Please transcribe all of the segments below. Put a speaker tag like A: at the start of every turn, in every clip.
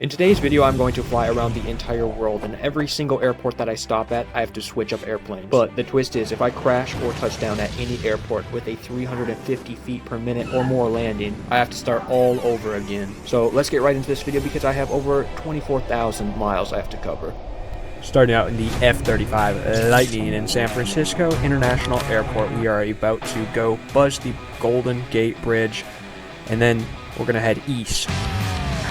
A: In today's video, I'm going to fly around the entire world, and every single airport that I stop at, I have to switch up airplanes. But the twist is, if I crash or touch down at any airport with a 350 feet per minute or more landing, I have to start all over again. So let's get right into this video because I have over 24,000 miles I have to cover. Starting out in the F-35 Lightning in San Francisco International Airport, we are about to go buzz the Golden Gate Bridge, and then we're going to head east.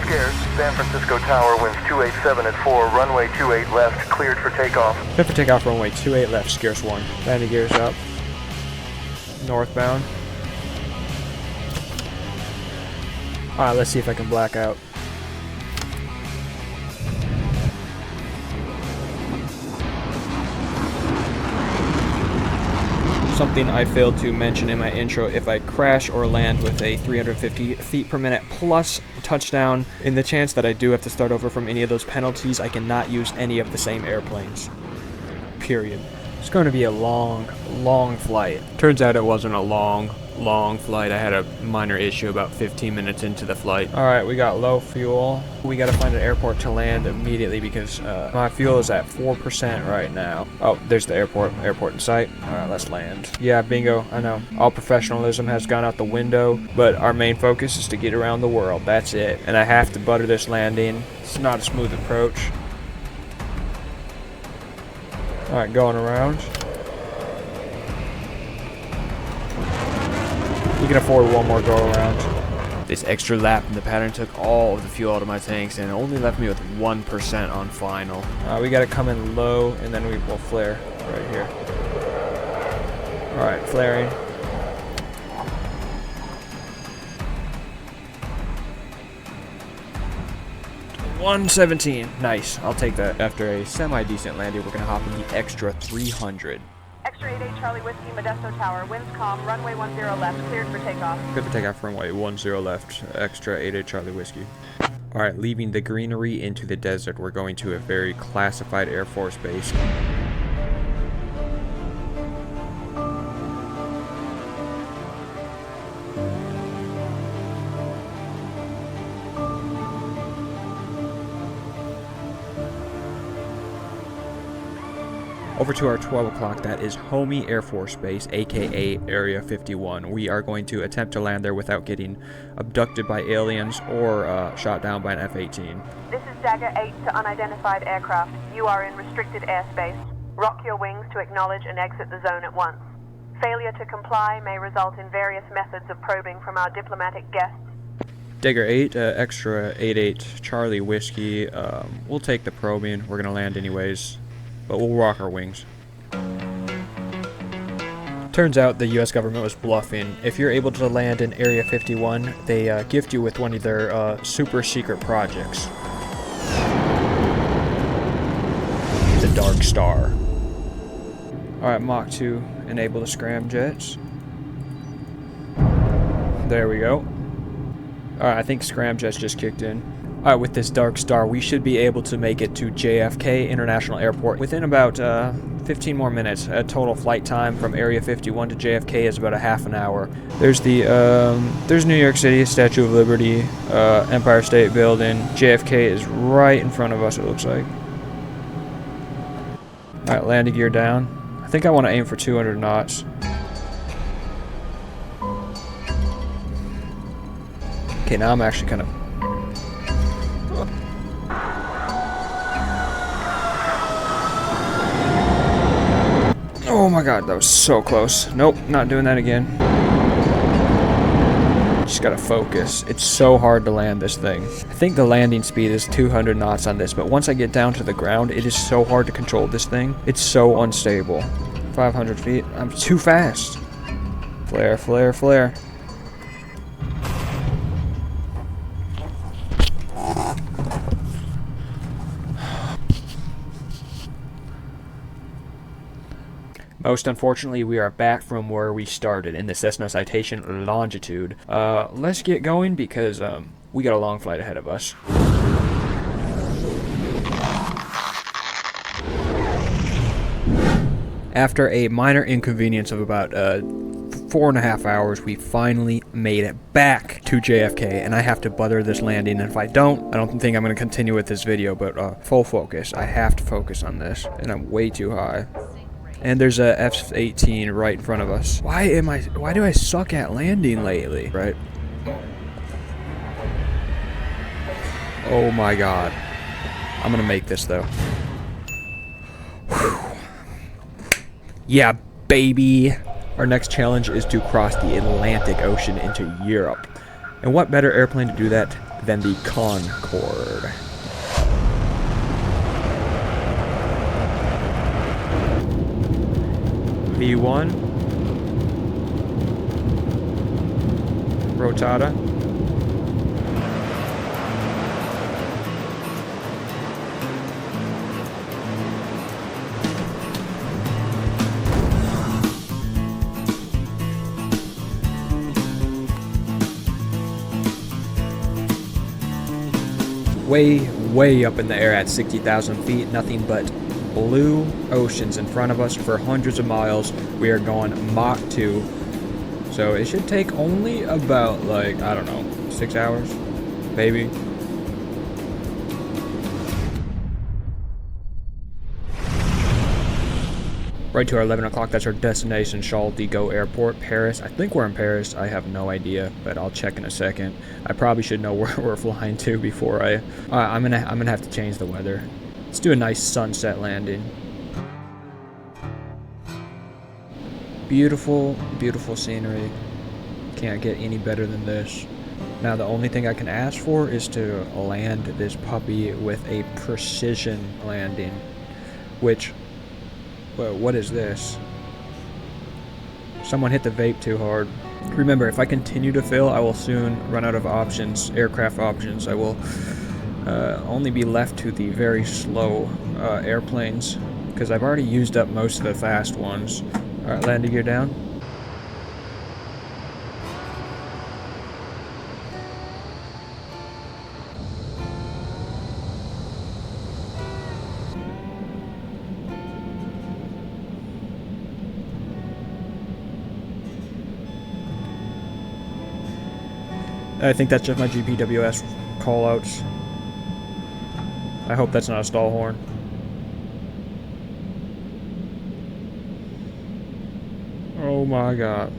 B: Scarce, San Francisco Tower, winds 287 at 4, runway 28 left, cleared for takeoff.
A: Cleared for takeoff, runway 28 left, Scarce 1. Landing gears up. Northbound. Alright, let's see if I can black out. Something I failed to mention in my intro, if I crash or land with a 350 feet per minute plus touchdown, in the chance that I do have to start over from any of those penalties, I cannot use any of the same airplanes. Period. It's going to be a long flight. Turns out it wasn't a long flight. I had a minor issue about 15 minutes into the flight. Alright, we got low fuel. We got to find an airport to land immediately because my fuel is at 4% right now. Oh, there's the airport in sight. Alright, let's land. Yeah, bingo, I know. All professionalism has gone out the window, but our main focus is to get around the world. That's it. And I have to butter this landing. It's not a smooth approach. Alright, going around. You can afford one more go around. This extra lap in the pattern took all of the fuel out of my tanks and only left me with 1% on final. We gotta come in low and then we will flare right here. Alright, flaring. $117. Nice. I'll take that. After a semi-decent landing, we're gonna hop in the extra 300.
C: Extra 88 Charlie Whiskey, Modesto Tower, winds calm, runway 10 left, cleared for takeoff.
A: Cleared for takeoff, runway 10 left, extra 88 Charlie Whiskey. Alright, leaving the greenery into the desert, we're going to a very classified Air Force base. Over to our 12 o'clock, that is Homey Air Force Base, aka Area 51. We are going to attempt to land there without getting abducted by aliens or shot down by an F-18.
C: This is Dagger 8 to unidentified aircraft. You are in restricted airspace. Rock your wings to acknowledge and exit the zone at once. Failure to comply may result in various methods of probing from our diplomatic guests.
A: Dagger 8, extra 88 Charlie Whiskey. We'll take the probing. We're going to land anyways. But we'll rock our wings. Turns out the US government was bluffing. If you're able to land in Area 51, they gift you with one of their super secret projects. The Dark Star. Alright, Mach 2, enable the scramjets. There we go. Alright, I think scramjets just kicked in. Alright, with this Dark Star, we should be able to make it to JFK International Airport within about 15 more minutes. Total flight time from Area 51 to JFK is about a half an hour. There's the there's New York City, Statue of Liberty, Empire State Building. JFK is right in front of us, it looks like. Alright, landing gear down. I think I want to aim for 200 knots. Okay, now I'm actually kind of... Oh my god, that was so close. Nope, not doing that again. Just gotta focus. It's so hard to land this thing. I think the landing speed is 200 knots on this, but once I get down to the ground, it is so hard to control this thing. It's so unstable. 500 feet. I'm too fast. Flare, flare, flare. Most unfortunately, we are back from where we started in the Cessna Citation longitude. Let's get going because we got a long flight ahead of us. After a minor inconvenience of about 4.5 hours, we finally made it back to JFK, and I have to butter this landing, and if I don't think I'm going to continue with this video, but full focus. I have to focus on this, and I'm way too high. And there's a F-18 right in front of us. Why do I suck at landing lately, right? Oh my god. I'm going to make this, though. Whew. Yeah, baby. Our next challenge is to cross the Atlantic Ocean into Europe. And what better airplane to do that than the Concorde? V1. Rotata. Way up in the air at 60,000 feet, nothing but blue oceans in front of us for hundreds of miles. We are going Mach 2, so it should take only about, like, I don't know, 6 hours, maybe. Right to our 11 o'clock, that's our destination, Charles de Gaulle Airport, Paris. I think we're in Paris, I have no idea, but I'll check in a second. I probably should know where we're flying to before I'm gonna have to change the weather. Let's do a nice sunset landing. Beautiful, beautiful scenery. Can't get any better than this. Now the only thing I can ask for is to land this puppy with a precision landing, which, well, what is this? Someone hit the vape too hard. Remember, if I continue to fail, I will soon run out of options, aircraft options. I will only be left to the very slow airplanes, because I've already used up most of the fast ones. Alright, landing gear down. I think that's just my GPWS callouts. I hope that's not a stall horn. Oh my god.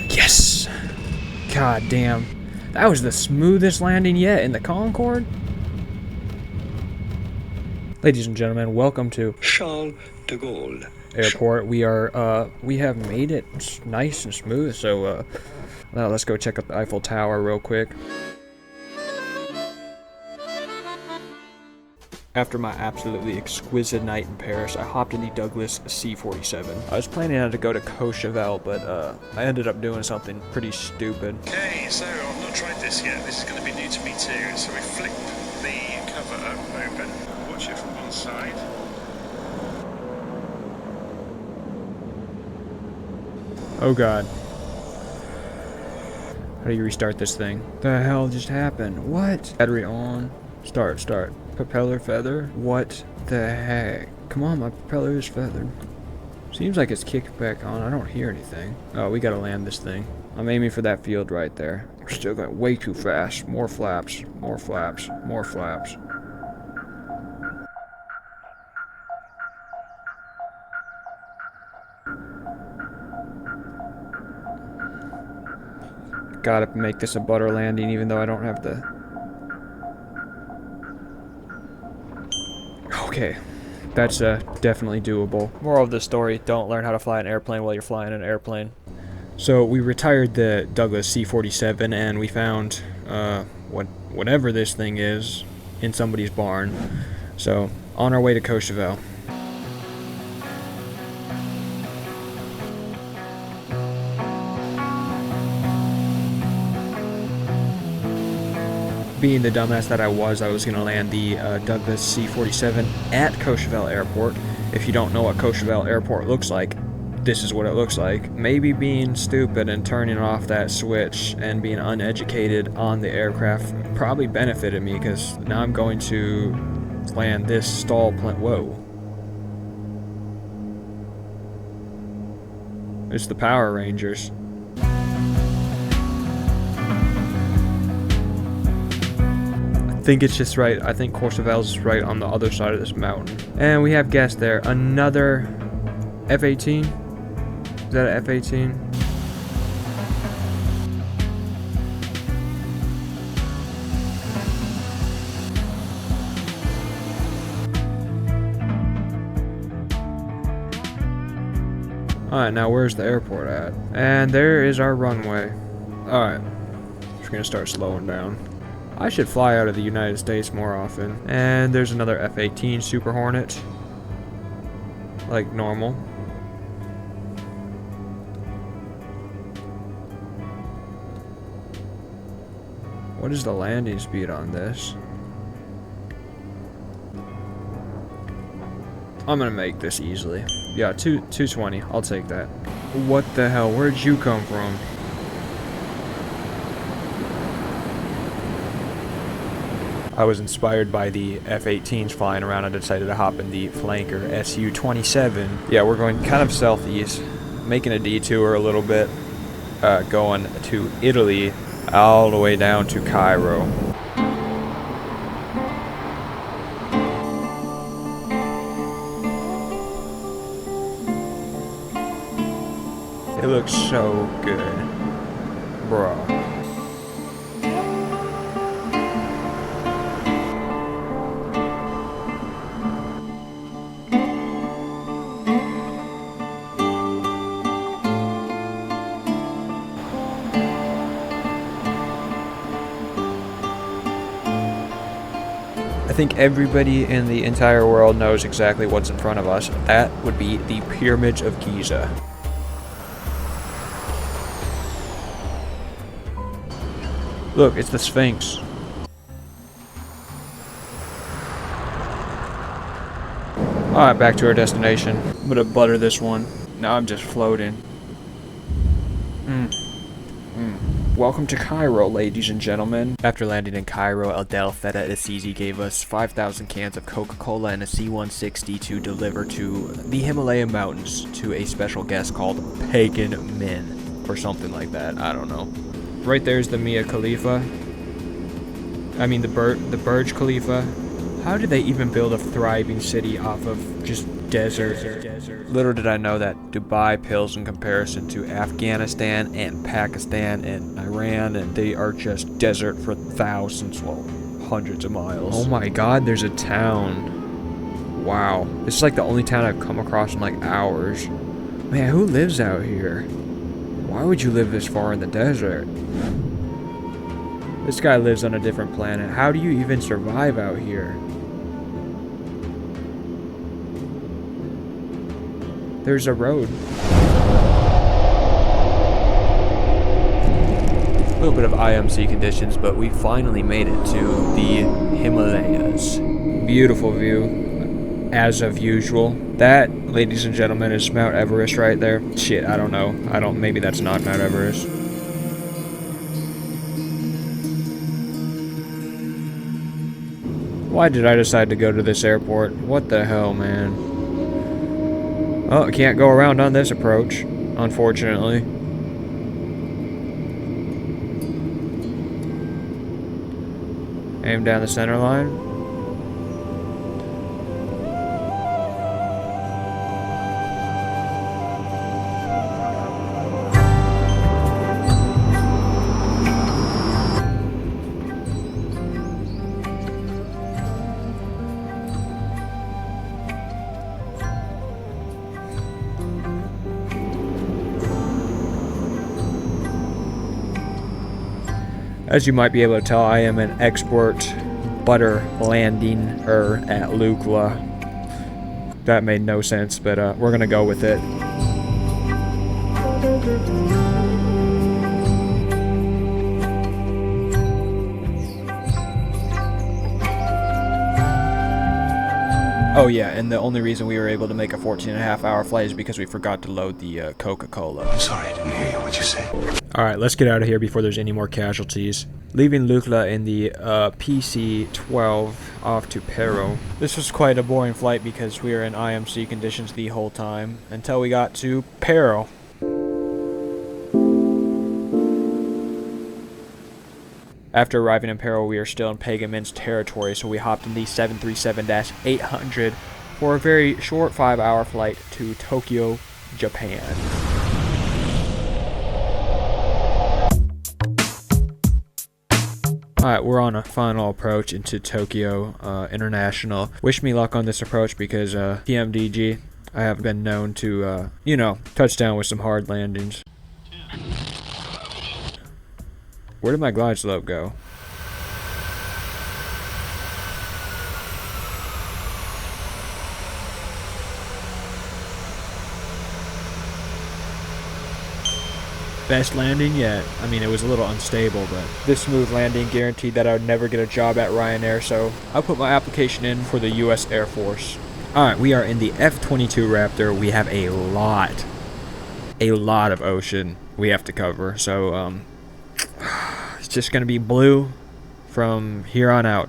A: Yes! God damn. That was the smoothest landing yet in the Concorde. Ladies and gentlemen, welcome to
D: Charles de Gaulle
A: Airport. We have made it nice and smooth, so now let's go check out the Eiffel Tower real quick. After my absolutely exquisite night in Paris, I hopped in the Douglas C-47. I was planning on to go to Courchevel, but I ended up doing something pretty stupid.
D: Okay, so I've not tried this yet. This is going to be new to me too. So we flip the cover open. Watch it from one side.
A: Oh god. How do you restart this thing? The hell just happened? What? Battery on. Start. Propeller feather? What the heck? Come on, my propeller is feathered. Seems like it's kicked back on. I don't hear anything. Oh, we gotta land this thing. I'm aiming for that field right there. We're still going way too fast. More flaps. More flaps. More flaps. Gotta make this a butter landing even though I don't have the... Okay, that's definitely doable. Moral of the story, don't learn how to fly an airplane while you're flying an airplane. So we retired the Douglas C-47 and we found whatever this thing is in somebody's barn. So on our way to Courchevel. Being the dumbass that I was going to land the Douglas C-47 at Courchevel Airport. If you don't know what Courchevel Airport looks like, this is what it looks like. Maybe being stupid and turning off that switch and being uneducated on the aircraft probably benefited me, because now I'm going to land this stall plane. Whoa. It's the Power Rangers. I think it's just right. I think Courchevel's is right on the other side of this mountain. And we have guests there. Another F-18? Is that an F-18? Alright, now where's the airport at? And there is our runway. Alright, just gonna start slowing down. I should fly out of the United States more often. And there's another F-18 Super Hornet. Like normal. What is the landing speed on this? I'm gonna make this easily. Yeah, 220. I'll take that. What the hell? Where'd you come from? I was inspired by the F-18s flying around and decided to hop in the Flanker Su-27. Yeah, we're going kind of southeast, making a detour a little bit, going to Italy, all the way down to Cairo. It looks so good, bruh. I think everybody in the entire world knows exactly what's in front of us. That would be the Pyramids of Giza. Look, it's the Sphinx. Alright, back to our destination. I'm gonna butter this one. Now I'm just floating. Welcome to Cairo, ladies and gentlemen. After landing in Cairo, Adel Feta Assisi gave us 5,000 cans of Coca-Cola and a C-160 to deliver to the Himalayan mountains to a special guest called Pagan Min, or something like that. I don't know. Right there's the Mia Khalifa. I mean the Burj Khalifa. How did they even build a thriving city off of just desert? Little did I know that Dubai pales in comparison to Afghanistan and Pakistan and Iran, and they are just desert for thousands, well, hundreds of miles. Oh my god, there's a town. Wow. This is like the only town I've come across in like hours. Man, who lives out here? Why would you live this far in the desert? This guy lives on a different planet. How do you even survive out here? There's a road. A little bit of IMC conditions, but we finally made it to the Himalayas. Beautiful view, as of usual. That, ladies and gentlemen, is Mount Everest right there. Shit, I don't know. Maybe that's not Mount Everest. Why did I decide to go to this airport? What the hell, man? Oh, I can't go around on this approach, unfortunately. Aim down the center line. As you might be able to tell, I am an expert butter landing-er at Lukla. That made no sense, but we're gonna go with it. Oh yeah, and the only reason we were able to make a 14.5-hour flight is because we forgot to load the Coca-Cola.
E: I'm sorry, I didn't hear you. What'd you say?
A: Alright, let's get out of here before there's any more casualties. Leaving Lukla in the PC-12 off to Pero. This was quite a boring flight because we were in IMC conditions the whole time until we got to Pero. After arriving in Pero, we are still in Pagamin's territory, so we hopped in the 737-800 for a very short 5-hour flight to Tokyo, Japan. Alright, we're on a final approach into Tokyo International. Wish me luck on this approach because PMDG, I have been known to, touch down with some hard landings. Where did my glide slope go? Best landing yet. I mean, it was a little unstable, but this smooth landing guaranteed that I would never get a job at Ryanair, so I put my application in for the US Air Force. Alright, we are in the F-22 Raptor. We have a lot of ocean we have to cover, so, it's just gonna be blue from here on out.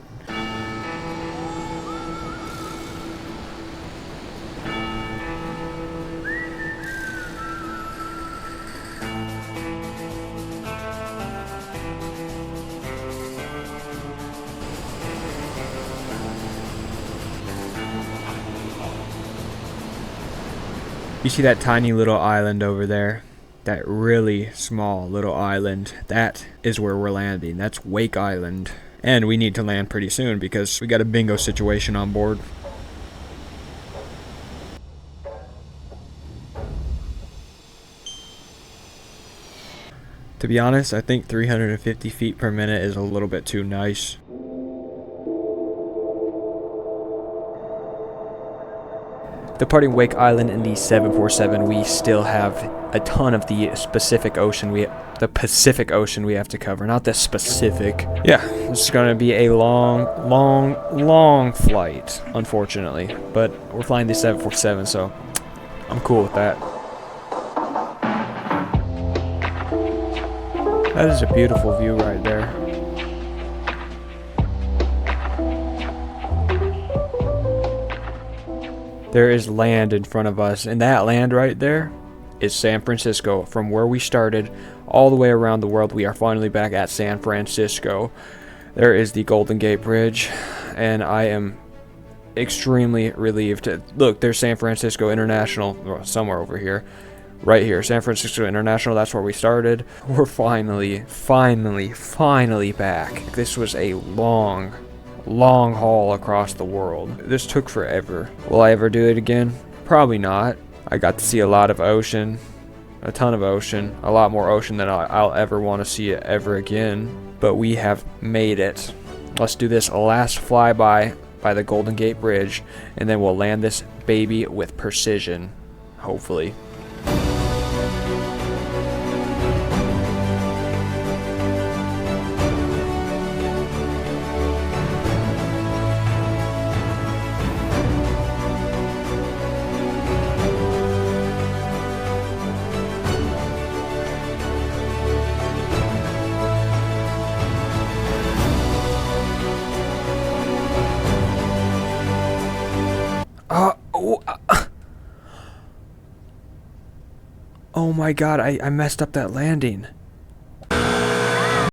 A: You see that tiny little island over there? That really small little island, that is where we're landing. That's Wake Island. And we need to land pretty soon because we got a bingo situation on board. To be honest, I think 350 feet per minute is a little bit too nice. Departing Wake Island in the 747, we still have a ton of the Pacific Ocean we have to cover, not the specific. Yeah, this is going to be a long flight, unfortunately. But we're flying the 747, so I'm cool with that. That is a beautiful view right there. There is land in front of us, and that land right there is San Francisco. From where we started all the way around the world, we are finally back at San Francisco. There is the Golden Gate Bridge, and I am extremely relieved. Look, there's San Francisco International, somewhere over here. Right here, San Francisco International, that's where we started. We're finally back. This was a long haul across the world. This took forever. Will I ever do it again? Probably not. I got to see a lot of ocean, a ton of ocean, a lot more ocean than I'll ever want to see it ever again. But we have made it. Let's do this last flyby by the Golden Gate Bridge, and then we'll land this baby with precision, hopefully. Oh my god, I messed up that landing.